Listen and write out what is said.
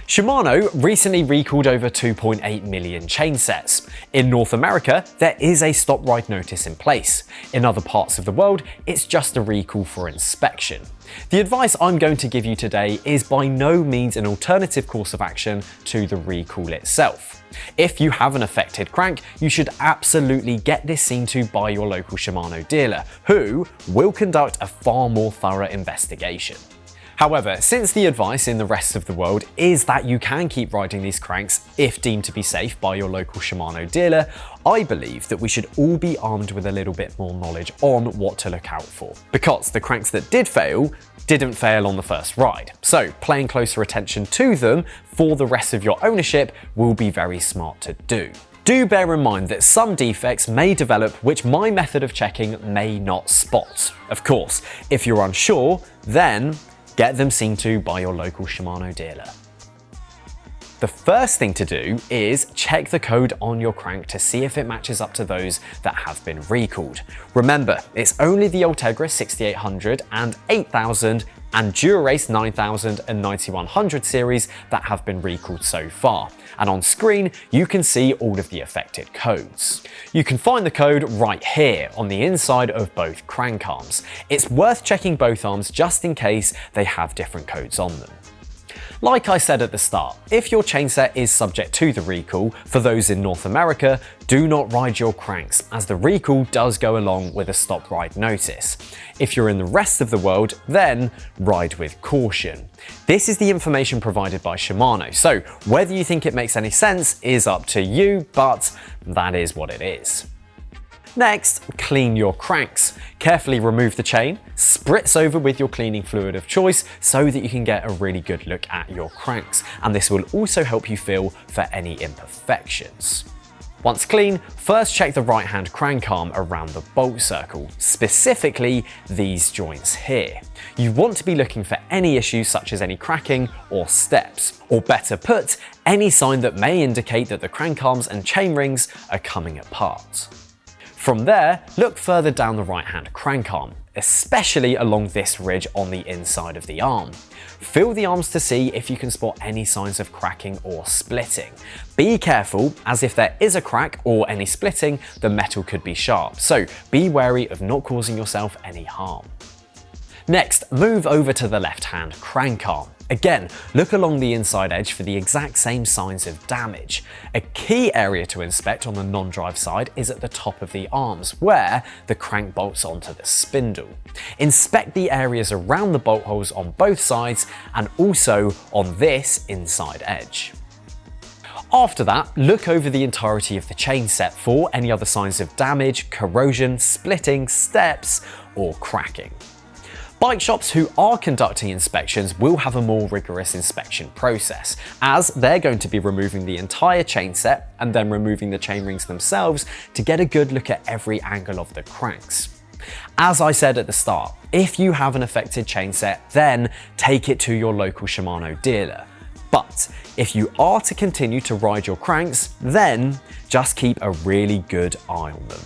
Shimano recently recalled over 2.8 million chainsets. In North America, there is a stop ride notice in place. In other parts of the world, it's just a recall for inspection. The advice I'm going to give you today is by no means an alternative course of action to the recall itself. If you have an affected crank, you should absolutely get this seen to by your local Shimano dealer, who will conduct a far more thorough investigation. However, since the advice in the rest of the world is that you can keep riding these cranks if deemed to be safe by your local Shimano dealer, I believe that we should all be armed with a little bit more knowledge on what to look out for. Because the cranks that didn't fail on the first ride. So paying closer attention to them for the rest of your ownership will be very smart to do. Do bear in mind that some defects may develop which my method of checking may not spot. Of course, if you're unsure, then get them seen to by your local Shimano dealer. The first thing to do is check the code on your crank to see if it matches up to those that have been recalled. Remember, it's only the Ultegra 6800 and 8000 and Dura-Race 9000 and 9100 series that have been recalled so far. And on screen, you can see all of the affected codes. You can find the code right here on the inside of both crank arms. It's worth checking both arms just in case they have different codes on them. Like I said at the start, if your chainset is subject to the recall, for those in North America, do not ride your cranks, as the recall does go along with a stop ride notice. If you're in the rest of the world, then ride with caution. This is the information provided by Shimano, so whether you think it makes any sense is up to you, but that is what it is. Next, clean your cranks. Carefully remove the chain, spritz over with your cleaning fluid of choice so that you can get a really good look at your cranks, and this will also help you feel for any imperfections. Once clean, first check the right hand crank arm around the bolt circle, specifically these joints here. You want to be looking for any issues such as any cracking or steps, or better put, any sign that may indicate that the crank arms and chain rings are coming apart. From there, look further down the right hand crank arm, especially along this ridge on the inside of the arm. Feel the arms to see if you can spot any signs of cracking or splitting. Be careful, as if there is a crack or any splitting, the metal could be sharp, so be wary of not causing yourself any harm. Next, move over to the left hand crank arm. Again, look along the inside edge for the exact same signs of damage. A key area to inspect on the non-drive side is at the top of the arms, where the crank bolts onto the spindle. Inspect the areas around the bolt holes on both sides and also on this inside edge. After that, look over the entirety of the chainset for any other signs of damage, corrosion, splitting, steps, or cracking. Bike shops who are conducting inspections will have a more rigorous inspection process, as they're going to be removing the entire chainset and then removing the chain rings themselves to get a good look at every angle of the cranks. As I said at the start, if you have an affected chainset, then take it to your local Shimano dealer. But if you are to continue to ride your cranks, then just keep a really good eye on them.